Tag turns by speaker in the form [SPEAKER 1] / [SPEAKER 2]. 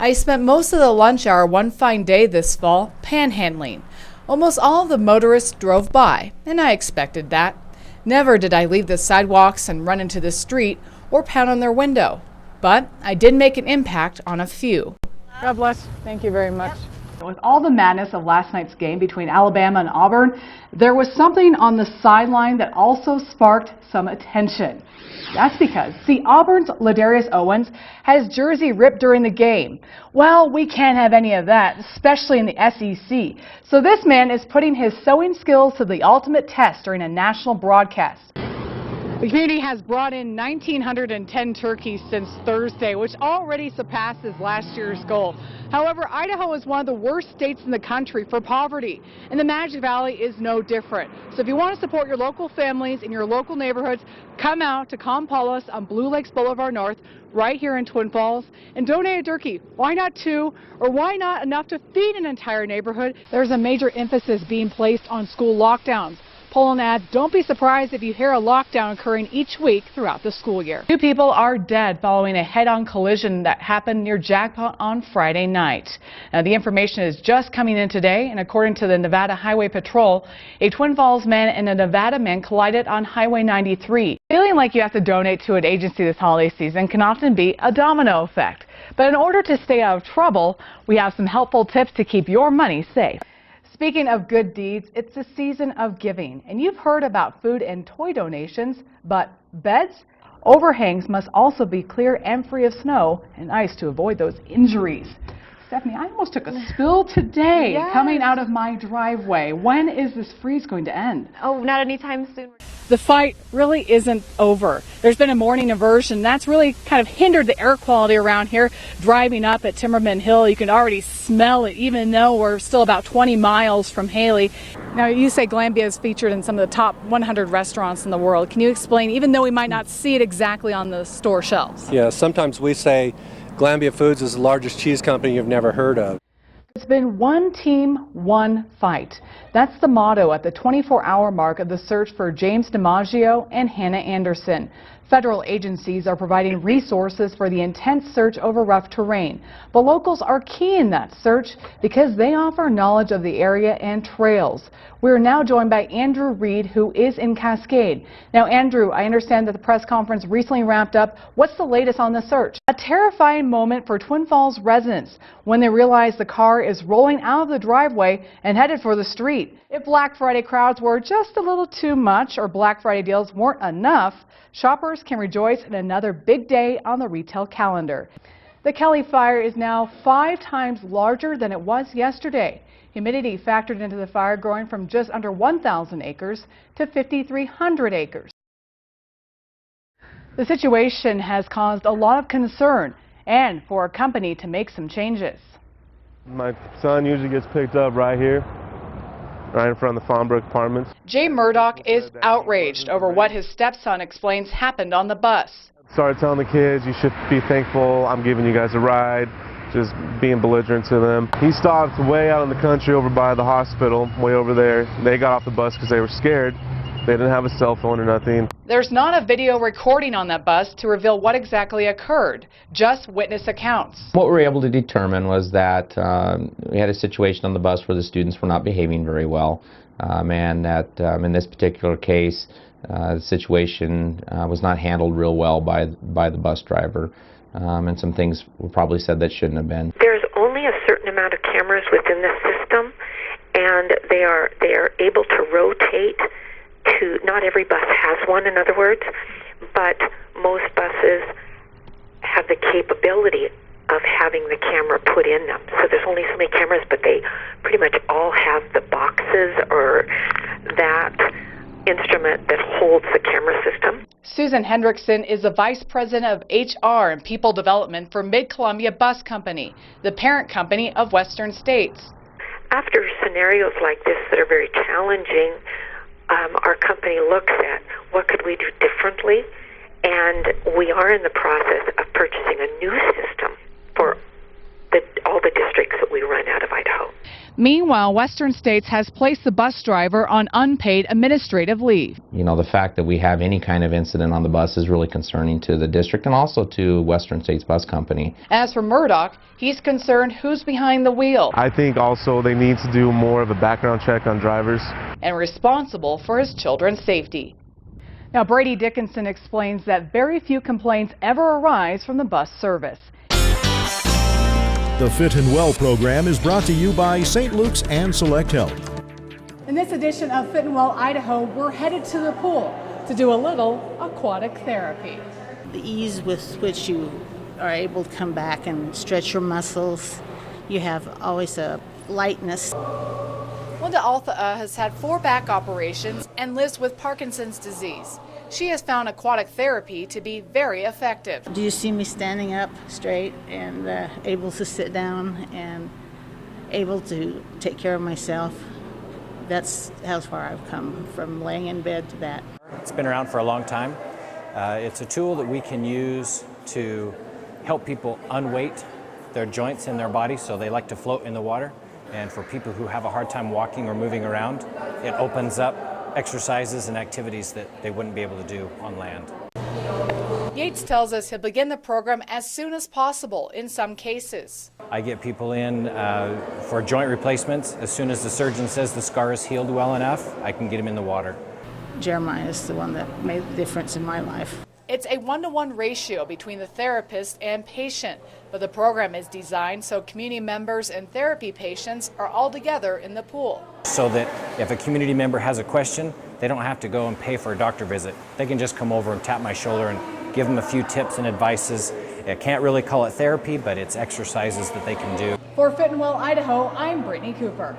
[SPEAKER 1] I spent most of the lunch hour one fine day this fall panhandling. Almost all of the motorists drove by, and I expected that. Never did I leave the sidewalks and run into the street or pound on their window. But I did make an impact on a few. God bless. Thank you very much. With all the madness of last night's game between Alabama and Auburn, there was something on the sideline that also sparked some attention. That's because, see, Auburn's Ladarius Owens had his jersey ripped during the game. Well, we can't have any of that, especially in the SEC. So this man is putting his sewing skills to the ultimate test during a national broadcast. The community has brought in 1,910 turkeys since Thursday, which already surpasses last year's goal. However, Idaho is one of the worst states in the country for poverty, and the Magic Valley is no different. So if you want to support your local families in your local neighborhoods, come out to Compulus on Blue Lakes Boulevard North, right here in Twin Falls, and donate a turkey. Why not two, or why not enough to feed an entire neighborhood? There's a major emphasis being placed on school lockdowns. Polling ads, don't be surprised if you hear a lockdown occurring each week throughout the school year. 2 people are dead following a head-on collision that happened near Jackpot on Friday night. Now, the information is just coming in today, and according to the Nevada Highway Patrol, a Twin Falls man and a Nevada man collided on Highway 93. Feeling like you have to donate to an agency this holiday season can often be a domino effect. But in order to stay out of trouble, we have some helpful tips to keep your money safe. Speaking of good deeds, it's the season of giving, and you've heard about food and toy donations, but beds? Overhangs must also be clear and free of snow and ice to avoid those injuries. Stephanie, I almost took a spill today coming out of my driveway. When is this freeze going to end?
[SPEAKER 2] Oh, not anytime soon.
[SPEAKER 1] The fight really isn't over. There's been a morning aversion. That's really kind of hindered the air quality around here. Driving up at Timmerman Hill, you can already smell it, even though we're still about 20 miles from Haley. Now, you say Glambia is featured in some of the top 100 restaurants in the world. Can you explain, even though we might not see it exactly on the store shelves?
[SPEAKER 3] Yeah, sometimes we say Glambia Foods is the largest cheese company you've never heard of.
[SPEAKER 1] It's been one team, one fight. That's the motto at the 24-hour mark of the search for James DiMaggio and Hannah Anderson. Federal agencies are providing resources for the intense search over rough terrain. But locals are key in that search because they offer knowledge of the area and trails. We're now joined by Andrew Reed, who is in Cascade. Now, Andrew, I understand that the press conference recently wrapped up. What's the latest on the search? A terrifying moment for Twin Falls residents when they realize the car is rolling out of the driveway and headed for the street. If Black Friday crowds were just a little too much or Black Friday deals weren't enough, shoppers can rejoice in another big day on the retail calendar. The Kelly fire is now 5 times larger than it was yesterday. Humidity factored into the fire growing from just under 1,000 acres to 5,300 acres. The situation has caused a lot of concern and for a company to make some changes.
[SPEAKER 4] My son usually gets picked up right here, right in front of the Fawnbrook Apartments.
[SPEAKER 1] Jay Murdoch is outraged over what his stepson explains happened on the bus.
[SPEAKER 4] Started telling the kids, you should be thankful, I'm giving you guys a ride, just being belligerent to them. He stopped way out in the country over by the hospital, way over there. They got off the bus because they were scared. They didn't have a cell phone or nothing.
[SPEAKER 1] There's not a video recording on that bus to reveal what exactly occurred, just witness accounts.
[SPEAKER 5] What we were able to determine was that we had a situation on the bus where the students were not behaving very well, and that in this particular case, the situation was not handled real well by the bus driver, and some things were probably said that shouldn't have been.
[SPEAKER 6] There's only a certain amount of cameras within the system, and they are able to rotate. Not every bus has one, in other words, but most buses have the capability of having the camera put in them. So there's only so many cameras, but they pretty much all have the boxes or that instrument that holds the camera system.
[SPEAKER 1] Susan Hendrickson is the Vice President of HR and People Development for Mid-Columbia Bus Company, the parent company of Western States.
[SPEAKER 6] After scenarios like this that are very challenging, our company looks at what could we do differently, and we are in the process of purchasing a new system for all the districts that we run out of Idaho.
[SPEAKER 1] Meanwhile, Western States has placed the bus driver on unpaid administrative leave.
[SPEAKER 5] You know, the fact that we have any kind of incident on the bus is really concerning to the district and also to Western States Bus Company.
[SPEAKER 1] As for Murdoch, he's concerned who's behind the wheel
[SPEAKER 4] I think also they need to do more of a background check on drivers.
[SPEAKER 1] and responsible for his children's safety. Now, Brady Dickinson explains that very few complaints ever arise from the bus service.
[SPEAKER 2] The Fit and Well program is brought to you by St. Luke's and Select Health.
[SPEAKER 1] In this edition of Fit and Well Idaho, we're headed to the pool to do a little aquatic therapy.
[SPEAKER 7] The ease with which you are able to come back and stretch your muscles, you have always a lightness.
[SPEAKER 1] Linda Altha has had 4 back operations and lives with Parkinson's disease. She has found aquatic therapy to be very effective.
[SPEAKER 7] Do you see me standing up straight and able to sit down and able to take care of myself? That's how far I've come from laying in bed to that.
[SPEAKER 8] It's been around for a long time. It's a tool that we can use to help people unweight their joints in their body so they like to float in the water. And for people who have a hard time walking or moving around, it opens up exercises and activities that they wouldn't be able to do on land.
[SPEAKER 1] Yates tells us he'll begin the program as soon as possible in some cases.
[SPEAKER 8] I get people in for joint replacements. As soon as the surgeon says the scar is healed well enough, I can get him in the water.
[SPEAKER 7] Jeremiah is the one that made the difference in my life.
[SPEAKER 1] It's a 1-to-1 ratio between the therapist and patient, but the program is designed so community members and therapy patients are all together in the pool.
[SPEAKER 8] So that if a community member has a question, they don't have to go and pay for a doctor visit. They can just come over and tap my shoulder and give them a few tips and advices. I can't really call it therapy, but it's exercises that they can do.
[SPEAKER 1] For Fit and Well Idaho, I'm Brittany Cooper.